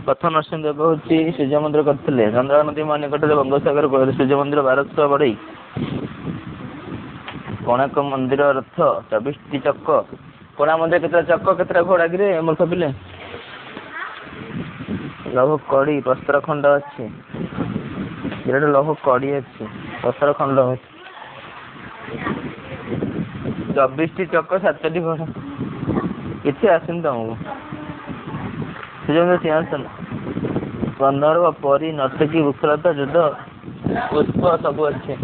प्रथम नरसिंहदेव हूँ सूर्य मंदिर करते चंद्रा नदी निकट में बंगोपसागर कूल सूर्य मंदिर 1200 बढ़ई कोणार्क मंदिर रथ 24 चक्क कोणार्क मंदिर केतटा चक्क केतटा घोड़ा गिरे मूर्ख पिले लौह कड़ी प्रस्तर खंड अच्छी बिराट लौह कड़ी अच्छी प्रस्तर खंड अच्छी 24 चक्क 7टी घोड़ा किसी आसन तुमको सूर्य सिंहासन गंधर्व परी नर्तकी वृक्षलता युद्ध पुष्प सब अच्छे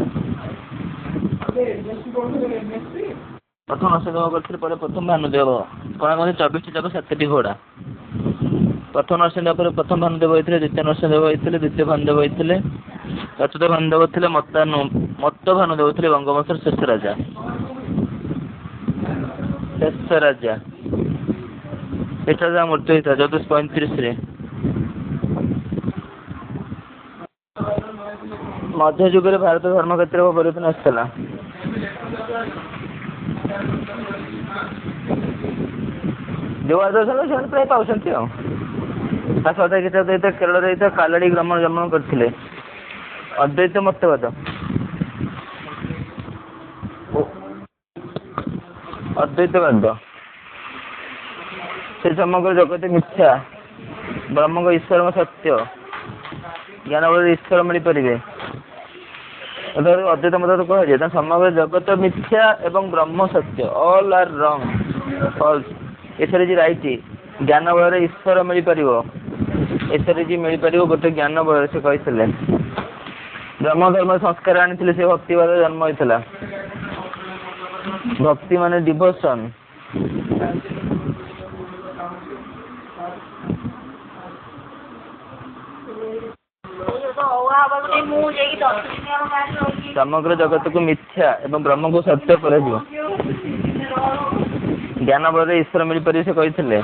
प्रथम नरसिंहदेव करते प्रथम भानुदेव कौन 24 चक्क 7टी घोड़ा प्रथम नरसिंहदेव पर प्रथम भानुदेव होते द्वितीय नरसिंहदेव होते द्वितीय भानुदेव होते चतुर्थ भानुदेव थे मत्त भानुदेव थे बंगवंशर शेष राजा एटा मृत्यु होता 1435 मध्य जुगे भारत धर्म क्षेत्र में परिवर्तन आसाला जो दर्शन प्राय पाँच केरल कालाड़ी ग्राम जन्म करते अद्वैत मतवाद अद्वैतवाद से समग्र जगत मिथ्या ब्रह्म को ईश्वर में सत्य ज्ञान बल ईश्वर मिल पारे अद्वैत मत कहुए समग्र जगत मिथ्या एवं ब्रह्म सत्य all are wrong false either जी राइट ज्ञान बल ईश्वर मिल पार एथर जी मिल पार गोटे ज्ञान बल से कहते ब्रह्म धर्म संस्कार आनी से भक्तिवाद जन्म होता भक्ति माने डिवोशन समग्र जगत को मिथ्या एवं ब्रह्म को सत्य कर ज्ञान बल ईश्वर मिल पारे से कहते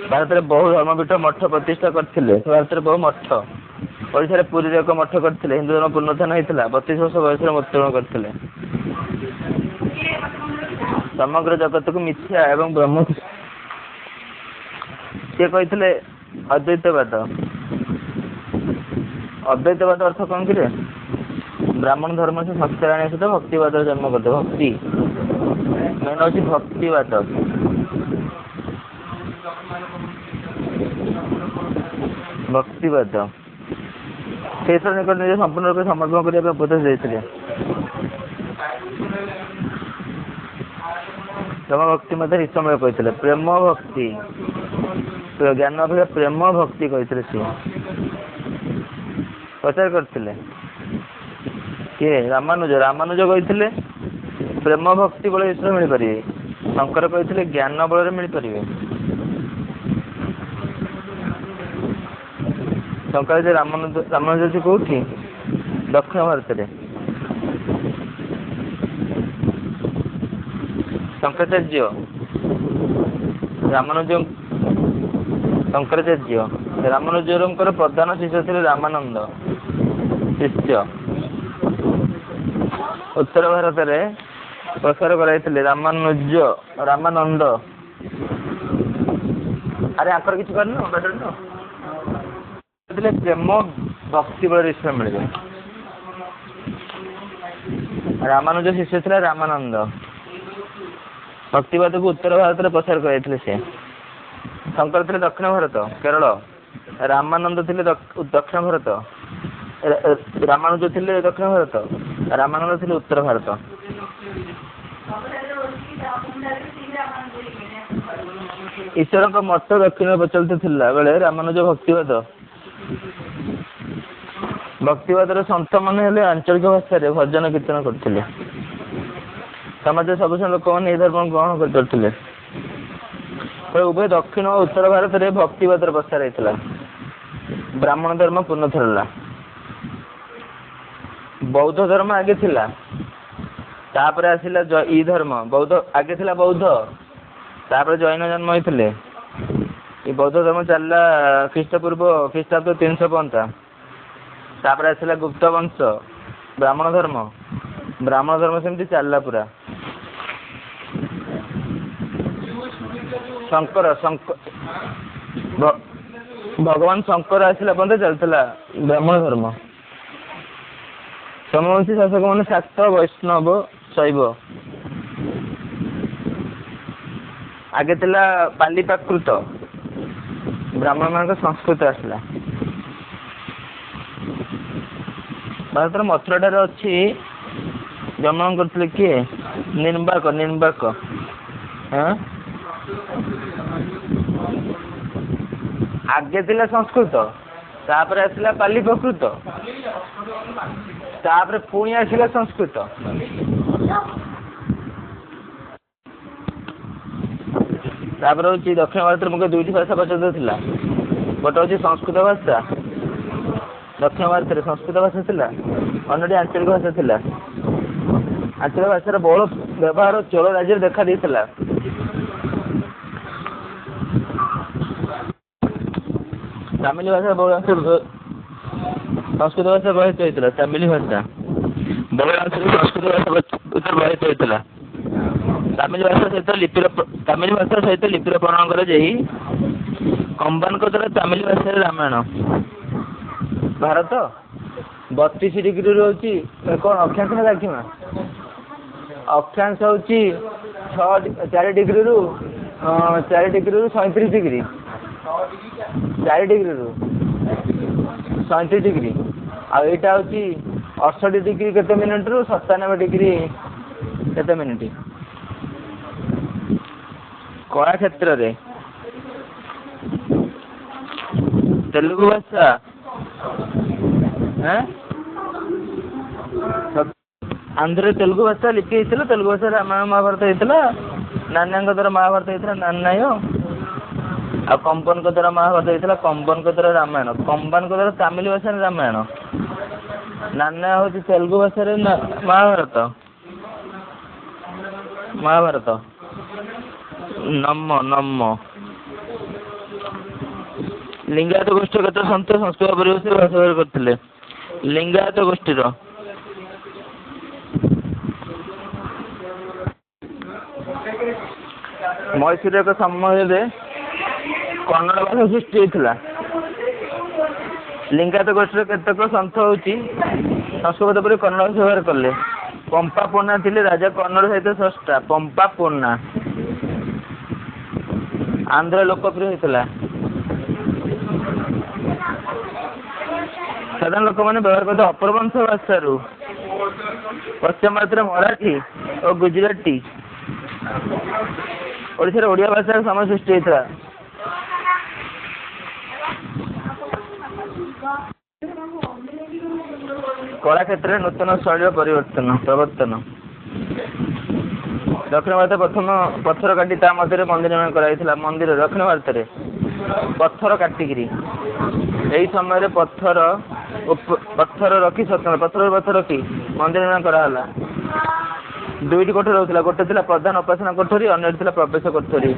भारत में बहु धर्मपीठ मठ प्रतिष्ठा करते भारत में बहु मठ ओडिशा पुरी एक मठ करते हिंदू धर्म पुनरुत्थान होता 32 वर्ष बयस मृत्युवरण करते समग्र जगत को मिथ्या एवं ब्रह्म सी कहते अद्वैतवाद अद्वैतवाद अर्थ कौन कि ब्राह्मण धर्म से संस्कार आने सहित भक्तिवाद जन्म करते भक्ति मेन हूँ भक्तिवाद भक्तिवाद शेष निकट निज संपूर्ण रूप समर्पण करने उपदेश देते ब्रह्म भक्ति मध्य समय कहते प्रेम भक्ति ज्ञान अपेक्षा प्रेम भक्ति कहते सी प्रचार करते किए रामानुज कहते प्रेम भक्ति बल ईश्वर मिल पारे शंकर कहते ज्ञान बल मिल पारे शंकर रामानुज कौटी दक्षिण भारत में शंकराचार्य रामानुज शंकराचार्य रामानुजर प्रधान शिष्य थे रामानंद शिष्य उत्तर भारत में प्रसार कराई रामानंद अरे आकर किसी करना प्रेम भक्ति बल ईश्वर मिले रामानुज शिष्य थे रामानंद भक्तिवाद को उत्तर भारत में प्रसार कराई से शंकर थे दक्षिण भारत केरल रामानंद थे दक्षिण भारत रामानुज थे दक्षिण भारत रामानंद थे उत्तर भारत ईश्वर का मठ दक्षिण प्रचलित बेले रामानुज भक्तिवाद सन्थ मान आंचलिक भाषा भजन कीर्तन करते समाज सब लोक मैंने धर्म ग्रहण करते उभय दक्षिण और उत्तर भारत में भक्तिवाद प्रसार होता ब्राह्मण धर्म पूर्ण थरला बौद्ध धर्म आगे थिला तापर आसिला ई धर्म बौद्ध आगे थिला बौद्ध तापर जैन जन्म होते ये बौद्ध धर्म चलला ख्रीष्टपूर्व ख्रीष्टाब्द 350 तापर आसिला गुप्त वंश ब्राह्मण धर्म सेमती चलला पूरा ଶଙ୍କର ଭଗବାନ ଶଙ୍କର ଆସିଲା ପର୍ଯ୍ୟନ୍ତ ଚାଲିଥିଲା ବ୍ରାହ୍ମଣ ଧର୍ମ। ସମବଂଶୀ ଶାସକ ମାନେ ଶାକ୍ତ, ବୈଷ୍ଣବ, ଶୈବ। ଆଗେ ଥିଲା ପାଲି ପ୍ରାକୃତ, ବ୍ରାହ୍ମଣ ମାନଙ୍କ ସଂସ୍କୃତ ଆସିଲା। ଭାରତର ମଥୁରା ଠାରେ ଅଛି ଜନ୍ମ କରିଥିଲେ କିଏ? ନିର୍ବାକ। ଆଗେ ଥିଲା ସଂସ୍କୃତ, ତାପରେ ଆସିଲା ପାଲି ପ୍ରାକୃତ, ତାପରେ ପୁଣି ଆସିଲା ସଂସ୍କୃତ। ତାପରେ ହଉଛି ଦକ୍ଷିଣ ଭାରତରେ ମୁଖ୍ୟ ଦୁଇଟି ଭାଷା ପ୍ରଚଳିତ ଥିଲା। ଗୋଟେ ହଉଛି ସଂସ୍କୃତ ଭାଷା, ଦକ୍ଷିଣ ଭାରତରେ ସଂସ୍କୃତ ଭାଷା ଥିଲା, ଅନ୍ୟଟି ଆଞ୍ଚଳିକ ଭାଷା ଥିଲା। ଆଞ୍ଚଳିକ ଭାଷାର ବହୁଳ ବ୍ୟବହାର ଚୋଳ ରାଜ୍ୟରେ ଦେଖା ଦେଇଥିଲା। ତାମିଲ ଭାଷା ସଂସ୍କୃତ ଭାଷା ପ୍ରଭାବିତ ହୋଇଥିଲା। ତାମିଲ ଭାଷା ବହୁଳ ଅଂଶରେ ସଂସ୍କୃତ ଭାଷା ପ୍ରଭାବିତ ହୋଇଥିଲା। ତାମିଲ ଭାଷା ସହିତ ଲିପିର ପ୍ରଣୟନ କରାଯାଇ କମ୍ବାନଙ୍କ ଦ୍ୱାରା ତାମିଲ ଭାଷାରେ ରାମାୟଣ। ଭାରତ 32 ଡିଗ୍ରୀରୁ ହଉଛି କଣ ଅକ୍ଷାଂଶ ନା ଦ୍ରାଘିମା? ଅକ୍ଷାଂଶ ହଉଛି 4 ଡିଗ୍ରୀରୁ 37 ଡିଗ୍ରୀ, 4 ଡିଗ୍ରୀରୁ 37 ଡିଗ୍ରୀ। ଆଉ ଏଇଟା ହଉଛି 68 ଡିଗ୍ରୀ କେତେ ମିନିଟରୁ 97 ଡିଗ୍ରୀ କେତେ ମିନିଟ। କଳା କ୍ଷେତ୍ରରେ ତେଲୁଗୁ ଭାଷା ଆନ୍ଧ୍ରରେ ତେଲୁଗୁ ଭାଷା ଲିପି ହେଇଥିଲା। ତେଲୁଗୁ ଭାଷା ରାମାୟଣ ମହାଭାରତ ହେଇଥିଲା। ନାନ୍ୟାଙ୍କ ଦ୍ୱାରା ମହାଭାରତ ହେଇଥିଲା ନାନ୍ୟାୟ। ଆଉ କମ୍ବନଙ୍କ ଦ୍ୱାରା ମହାଭାରତ ହେଇଥିଲା କମ୍ବନଙ୍କ ଦ୍ୱାରା ରାମାୟଣ। କମ୍ବାନଙ୍କ ଦ୍ୱାରା ତାମିଲ ଭାଷାରେ ରାମାୟଣ। ନାନ୍ୟା ହଉଛି ତେଲୁଗୁ ଭାଷାରେ ମହାଭାରତ। ନମ ଲିଙ୍ଗାୟତ ଗୋଷ୍ଠୀ କେତେ ସନ୍ଥ ସଂସ୍କୃତ ପରିବେଶରେ ବସବାସ କରିଥିଲେ? ଲିଙ୍ଗାୟତ ଗୋଷ୍ଠୀର ମୈଶୂର ଏକ ସମୟରେ କନ୍ନଡ଼ ଭାଷା ସୃଷ୍ଟି ହେଇଥିଲା। ଲିଙ୍ଗାୟତ ଗୋଷ୍ଠୀର କେତେକ ସନ୍ଥ ହଉଛି ସଂସ୍କୃତ ପରେ କନ୍ନଡ଼ ଭାଷା ବ୍ୟବହାର କଲେ। ପମ୍ପା ପୋନା ଥିଲେ ରାଜା କନ୍ନଡ଼ ସାହିତ୍ୟ ସ୍ରଷ୍ଟା। ପମ୍ପା ପୋନା ଆନ୍ଧ୍ର ଲୋକପ୍ରିୟ ହେଇଥିଲା। ସାଧାରଣ ଲୋକମାନେ ବ୍ୟବହାର କରୁଥିବା ଅପରବଂଶ ଭାଷାରୁ ପଶ୍ଚିମ ଭାରତରେ ମରାଠୀ ଓ ଗୁଜୁରାଟୀ, ଓଡ଼ିଶାରେ ଓଡ଼ିଆ ଭାଷାର ସମାଜ ସୃଷ୍ଟି ହେଇଥିଲା। କଳା କ୍ଷେତ୍ରରେ ନୂତନ ଶୈଳୀର ପ୍ରବର୍ତ୍ତନ। ଦକ୍ଷିଣ ଭାରତରେ ପ୍ରଥମ ପଥର କାଟି ତା ମଧ୍ୟରେ ମନ୍ଦିର ନିର୍ମାଣ କରାଯାଇଥିଲା। ମନ୍ଦିର ଦକ୍ଷିଣ ଭାରତରେ ପଥର କାଟିକିରି, ଏହି ସମୟରେ ପଥର ରଖି ମନ୍ଦିର ନିର୍ମାଣ କରାହେଲା। ଦୁଇଟି କୋଠରୀ ରହୁଥିଲା। ଗୋଟେ ଥିଲା ପ୍ରଧାନ ଉପାସନା କୋଠରୀ, ଅନ୍ୟଟି ଥିଲା ପ୍ରବେଶ କୋଠରୀ।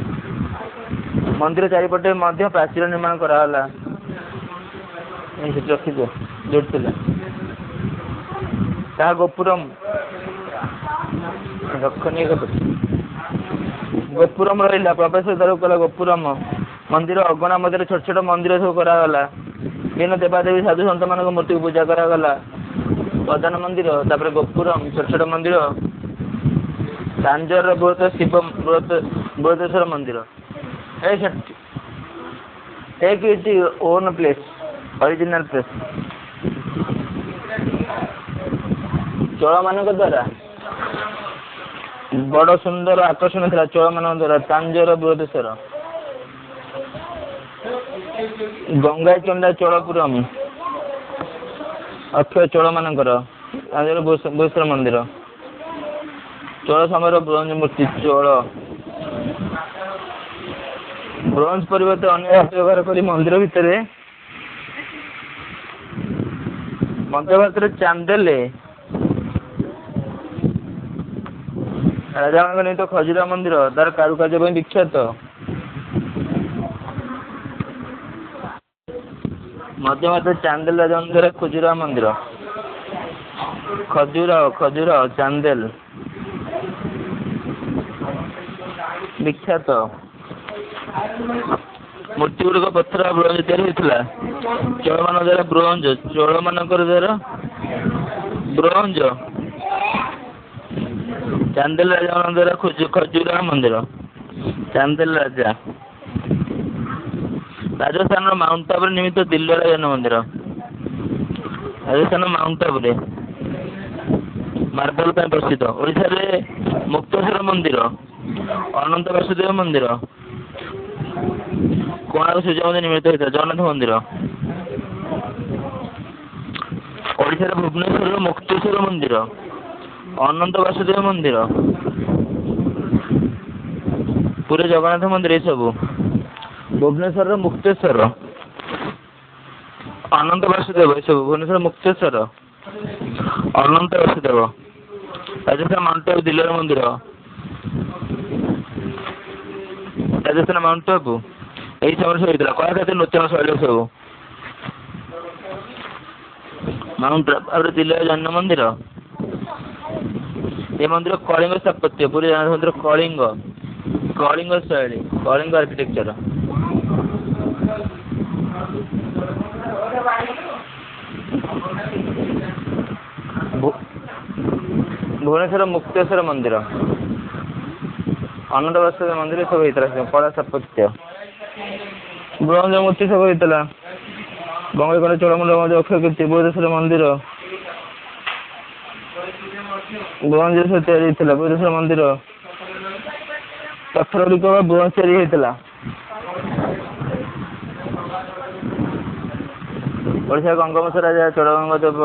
ମନ୍ଦିର ଚାରିପଟେ ମଧ୍ୟ ପ୍ରାଚୀର ନିର୍ମାଣ କରାହେଲା। ଥିଲା ତାହା ଗୋପୁରମ ରହିଲା। ପ୍ରବେଶ ଦ୍ୱାରକୁ କଲା ଗୋପୁରମ। ମନ୍ଦିର ଅଗଣା ମଧ୍ୟରେ ଛୋଟ ଛୋଟ ମନ୍ଦିର ସବୁ କରାଗଲା। ବିଭିନ୍ନ ଦେବାଦେବୀ ସାଧୁ ସନ୍ଥ ମାନଙ୍କ ମୂର୍ତ୍ତିକୁ ପୂଜା କରାଗଲା। ପ୍ରଧାନ ମନ୍ଦିର, ତାପରେ ଗୋପୁରମ, ଛୋଟ ଛୋଟ ମନ୍ଦିର। ତାଞ୍ଜୋରର ବୃହଦେଶ୍ୱର ମନ୍ଦିର। Take it own place, original place। Chola ମାନଙ୍କ ଦ୍ୱାରା ବଡ଼ ସୁନ୍ଦର ଆକର୍ଷଣ ଥିଲା। ଚୋଳ ମାନଙ୍କ ଦ୍ୱାରା ତାଞ୍ଜୋର ବୃହଦେଶ୍ୱର। ଗଙ୍ଗାଚଣ୍ଡା ଚୋଳପୁରମ ଅକ୍ଷୟ ଚୋଳ ମାନଙ୍କର। ତାଞ୍ଜୋର ବୃହଦେଶ୍ୱର ମନ୍ଦିର। ଚୋଳ ସମୟର ବ୍ରୋଞ୍ଜ ମୂର୍ତ୍ତି। ଚୋଳ ବ୍ରୋଞ୍ଜ ପରିବର୍ତ୍ତେ ଅନ୍ୟ ବ୍ୟବହାର କରି ମନ୍ଦିର ଭିତରେ ମଧ୍ୟଭାରତରେ ଚାନ୍ଦେଲେ ରାଜାମାନଙ୍କ ନିମିତ୍ତ ଖଜୁରା ମନ୍ଦିର ତାର କାରୁକାର୍ଯ୍ୟ ପାଇଁ ବିଖ୍ୟାତ। ମଧ୍ୟଭାରତରେ ଚାନ୍ଦେଲ ରାଜାଙ୍କ ଦ୍ୱାରା ଖଜୁରା ମନ୍ଦିର। ଖଜୁର ଚାନ୍ଦେଲ ବିଖ୍ୟାତ। ମୂର୍ତ୍ତି ଗୁଡ଼ିକ ପଥର ଆଉ ବ୍ରୋଞ୍ଜ ତିଆରି ହୋଇଥିଲା। ଚୋଳମାନଙ୍କ ଦ୍ୱାରା ବ୍ରୋଞ୍ଜ, ଚୋଳମାନଙ୍କର ଦ୍ୱାରା ବ୍ରୋଞ୍ଜ। ଚାନ୍ଦେଲ ରାଜାମାନଙ୍କ ଦ୍ୱାରା ଖଜୁରାହ ମନ୍ଦିର। ଚାନ୍ଦେଲ ରାଜା। ରାଜସ୍ଥାନର ମାଉଣ୍ଟ ଆବୁରେ ନିର୍ମିତ ଦିଲ୍ଲୀର ଜୈନ ମନ୍ଦିର। ରାଜସ୍ଥାନ ମାଉଣ୍ଟ ଆବୁରେ ମାର୍ବଲ ପାଇଁ ପ୍ରସିଦ୍ଧ। ଓଡ଼ିଶାରେ ମୁକ୍ତେଶ୍ୱର ମନ୍ଦିର, ଅନନ୍ତ ବାସୁଦେବ ମନ୍ଦିର, କୋଣାର୍କ ସୂର୍ଯ୍ୟ ମନ୍ଦିର ନିର୍ମିତ ହୋଇଥିଲା। ଜଗନ୍ନାଥ ମନ୍ଦିର। ଓଡ଼ିଶାର ଭୁବନେଶ୍ୱରର ମୁକ୍ତେଶ୍ୱର ମନ୍ଦିର, ଅନନ୍ତ ବାସୁଦେବ ମନ୍ଦିର, ପୁରୀ ଜଗନ୍ନାଥ ମନ୍ଦିର ଏସବୁ। ଭୁବନେଶ୍ୱରର ମୁକ୍ତେଶ୍ୱର, ଅନନ୍ତ ବାସୁଦେବ ଏସବୁ। ଭୁବନେଶ୍ୱର ମୁକ୍ତେଶ୍ୱର, ଅନନ୍ତ ବାସୁଦେବ। ରାଜସ୍ଥାନ ମାଉଣ୍ଟ ଆବୁ ଦିଲ୍ଲୀର ମନ୍ଦିର। ରାଜସ୍ଥାନ ମାଉଣ୍ଟ ଆବୁ ଏହି ସମୟରେ ସବୁ ହେଇଥିଲା। କଳାକୃତି ନୂତନ ଶୈଳୀ ସବୁ। ମାଉଣ୍ଟ ଆବୁରେ ଦିଲ୍ଲୀର ଜୈନ ମନ୍ଦିର। ଏ ମନ୍ଦିର କଳିଙ୍ଗ ସ୍ଥାପତ୍ୟ। ପୁରୀ ଜଗନ୍ନାଥ ମନ୍ଦିର କଳିଙ୍ଗ ଶୈଳୀ, କଳିଙ୍ଗ ଆର୍କିଟେକ୍ଚର। ଭୁବନେଶ୍ୱର ମୁକ୍ତେଶ୍ୱର ମନ୍ଦିର, ଅନନ୍ତ ବାସୁଦେବ ମନ୍ଦିର ସବୁ ହେଇଥିଲା। କଳା ସ୍ଥାପତ୍ୟ, ବ୍ରୋଞ୍ଜ ମୂର୍ତ୍ତି ସବୁ ହେଇଥିଲା। ବଙ୍ଗଳୀକଣ୍ଡ ଚୋଳମଣ୍ଡଳ ମଧ୍ୟ ଅକ୍ଷୟ କୀର୍ତ୍ତି। ବୁଧେଶ୍ୱର ମନ୍ଦିର ବ୍ରୋଞ୍ଜ ସବୁ ତିଆରି ହେଇଥିଲା। ବୁଧେଶ୍ୱର ମନ୍ଦିର ପଥର ଗୁଡ଼ିକ ବ୍ରୋଞ୍ଜ ତିଆରି ହେଇଥିଲା। ଓଡ଼ିଶାର ଗଙ୍ଗବଂଶ ରାଜା ଚୋଳଗଙ୍ଗଦେବ,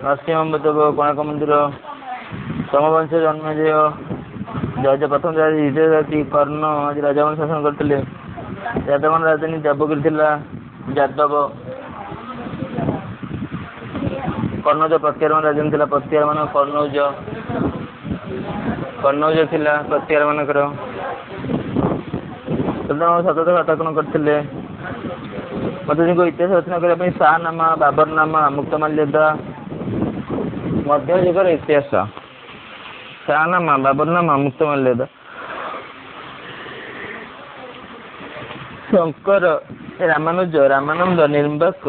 ନରସିଂହଦେବ, କୋଣାର୍କ ମନ୍ଦିର, ସୋମବଂଶ ଜନ୍ମେଜୟ, ଜୟଦେବ ପ୍ରଥମ ଜାତି, କର୍ଣ୍ଣ ଆଜି ରାଜାମାନେ ଶାସନ କରିଥିଲେ। ଯାଦବଙ୍କ ରାଜଧାନୀ ଦେବଗିରି ଥିଲା। ଯାଦବ। କନୌଜ ପ୍ରତ୍ୟାରମାନ ରାଜଧାନୀ ଥିଲା। ପ୍ରତ୍ୟାର ମାନ କନୌଜ ଥିଲା ପ୍ରତ୍ୟାର ମାନଙ୍କର। ସତତ ଆକ୍ରମଣ କରିଥିଲେ। ମଧ୍ୟଯୁଗ ଇତିହାସ ରଚନା କରିବା ପାଇଁ ଶାହନାମା, ବାବରନାମା, ମୁକ୍ତମାଲ୍ୟଦା। ମଧ୍ୟଯୁଗର ଇତିହାସ ଶାହନାମା, ବାବରନାମା, ମୁକ୍ତମାଲ୍ୟଦା। ଶଙ୍କର, ରାମାନୁଜ, ରାମାନନ୍ଦ, ନିର୍ବାକ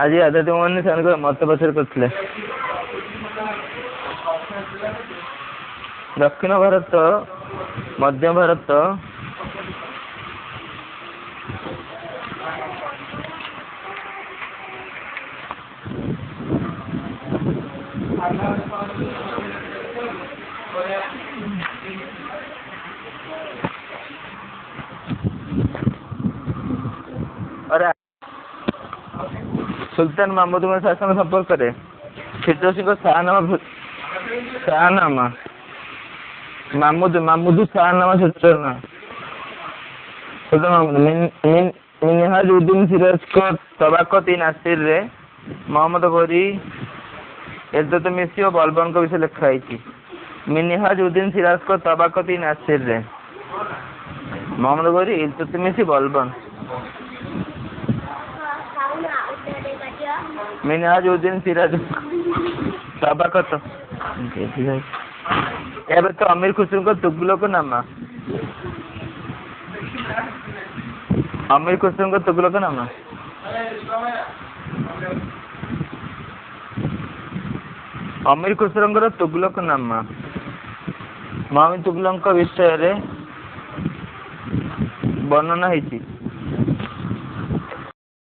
ଆଜି ଆଧ୍ୟାତ୍ମିକମାନେ ସେମାନଙ୍କ ମତ ପ୍ରଚାର କରିଥିଲେ। ଦକ୍ଷିଣ ଭାରତ, ମଧ୍ୟ ଭାରତ, ସୁଲତାନ ମାହମୁଦଙ୍କ ଶାସନ ସମ୍ପର୍କରେ ଫିରଦୌସୀଙ୍କ ଶାହନାମା, ମାମୁଦ ଶାହନାମା ସୂଚନା। ମିନହାଜ ଉଦ୍ଦିନ ସିରାଜଙ୍କ ତବାକତ ଇ ନାସିରରେ ମହମ୍ମଦ ଘୋରୀ, ଇଲତୁତମିଶ ଓ ବଲବନଙ୍କ ବିଷୟରେ ଲେଖା ହେଇଛି। ମିନହାଜ ଉଦ୍ଦିନ ସିରାଜଙ୍କ ତବାକତ ଇ ନାସିରରେ ମହମ୍ମଦ ଘୋରୀ, ଇଲତୁତମିଶ, ବଲବନ। ମିନହାଜ ଉଦ୍ଦିନ ସିରାଜ ତବାକତ। ଏବେ ତ ଅମୀର ଖୁସରୋଙ୍କ ତୁଗଲକନାମା। ଅମୀର ଖୁସରୋଙ୍କ ତୁଗଲକନାମା। ଅମୀର ଖୁସରୋଙ୍କର ତୁଗଲକନାମା। ମହମ୍ମଦ ତୁଗଲକଙ୍କ ବିଷୟରେ ବର୍ଣ୍ଣନା ହେଇଛି।